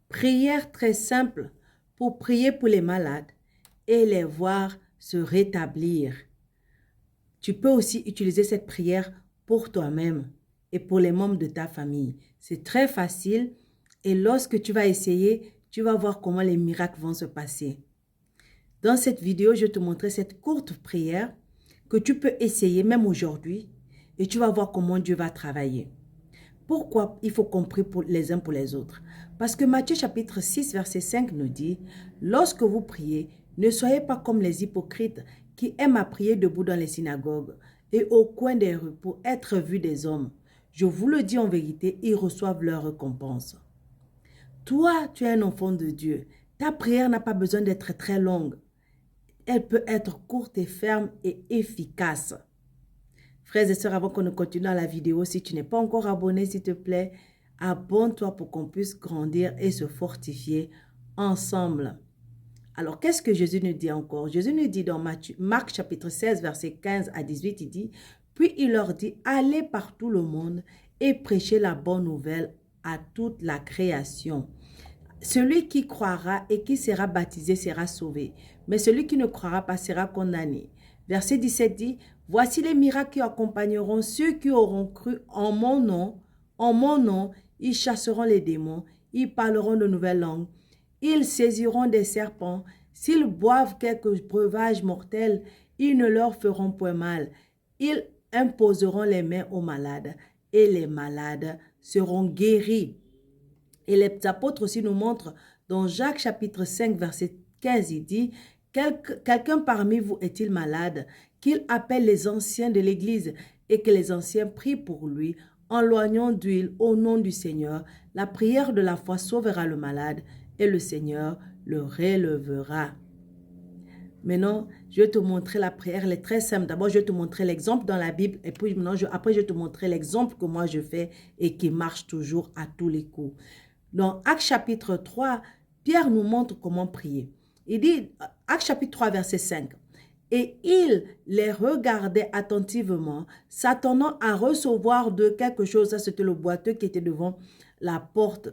Prière très simple pour prier pour les malades et les voir se rétablir. Tu peux aussi utiliser cette prière pour toi-même et pour les membres de ta famille. C'est très facile et lorsque tu vas essayer, tu vas voir comment les miracles vont se passer. Dans cette vidéo, je te montrerai cette courte prière que tu peux essayer même aujourd'hui et tu vas voir comment Dieu va travailler. Pourquoi il faut qu'on prie les uns pour les autres? Parce que Matthieu chapitre 6 verset 5 nous dit, « Lorsque vous priez, ne soyez pas comme les hypocrites qui aiment à prier debout dans les synagogues et au coin des rues pour être vus des hommes. Je vous le dis en vérité, ils reçoivent leur récompense. » Toi, tu es un enfant de Dieu. Ta prière n'a pas besoin d'être très longue. Elle peut être courte et ferme et efficace. Frères et sœurs, avant qu'on ne continue dans la vidéo, si tu n'es pas encore abonné, s'il te plaît, abonne-toi pour qu'on puisse grandir et se fortifier ensemble. Alors, qu'est-ce que Jésus nous dit encore? Jésus nous dit dans Marc chapitre 16, verset 15 à 18, il dit, « Puis il leur dit, allez par tout le monde et prêchez la bonne nouvelle à toute la création. Celui qui croira et qui sera baptisé sera sauvé, mais celui qui ne croira pas sera condamné. » Verset 17 dit, « Voici les miracles qui accompagneront ceux qui auront cru en mon nom. En mon nom, ils chasseront les démons, ils parleront de nouvelles langues, ils saisiront des serpents. S'ils boivent quelques breuvages mortels, ils ne leur feront point mal. Ils imposeront les mains aux malades et les malades seront guéris. » Et les apôtres aussi nous montrent dans Jacques chapitre 5 verset 15, il dit, « Quelqu'un parmi vous est-il malade? Qu'il appelle les anciens de l'église et que les anciens prient pour lui en loignant d'huile au nom du Seigneur. La prière de la foi sauvera le malade et le Seigneur le relèvera. » Maintenant, je vais te montrer la prière, elle est très simple. D'abord, je vais te montrer l'exemple dans la Bible et puis maintenant, après, je vais te montrer l'exemple que moi je fais et qui marche toujours à tous les coups. Dans Actes chapitre 3, Pierre nous montre comment prier. Il dit, Actes chapitre 3, verset 5, « Et il les regardait attentivement, s'attendant à recevoir de quelque chose. » Ça, c'était le boiteux qui était devant la porte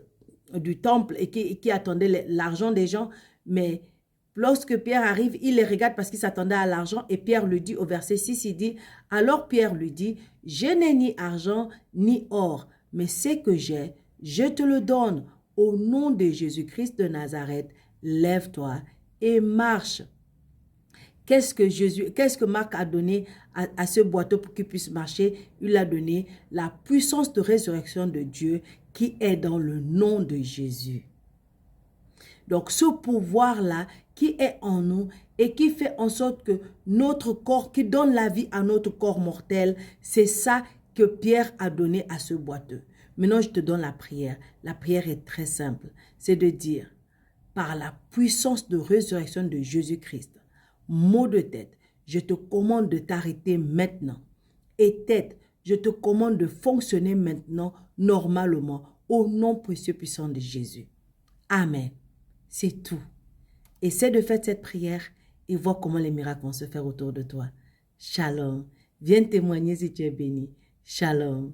du temple et qui attendait l'argent des gens. Mais lorsque Pierre arrive, il les regarde parce qu'il s'attendait à l'argent. Et Pierre lui dit au verset 6, il dit, « Alors Pierre lui dit, « Je n'ai ni argent ni or, mais ce que j'ai, je te le donne. Au nom de Jésus-Christ de Nazareth, lève-toi et marche. » Qu'est-ce que Marc a donné à ce boiteux pour qu'il puisse marcher? Il a donné la puissance de résurrection de Dieu qui est dans le nom de Jésus. Donc ce pouvoir-là qui est en nous et qui fait en sorte que notre corps, qui donne la vie à notre corps mortel, c'est ça que Pierre a donné à ce boiteux. Maintenant, je te donne la prière. La prière est très simple. C'est de dire, par la puissance de résurrection de Jésus-Christ, mot de tête, je te commande de t'arrêter maintenant. Et tête, je te commande de fonctionner maintenant normalement au nom précieux puissant de Jésus. Amen. C'est tout. Essaie de faire cette prière et vois comment les miracles vont se faire autour de toi. Shalom. Viens témoigner si tu es béni. Shalom.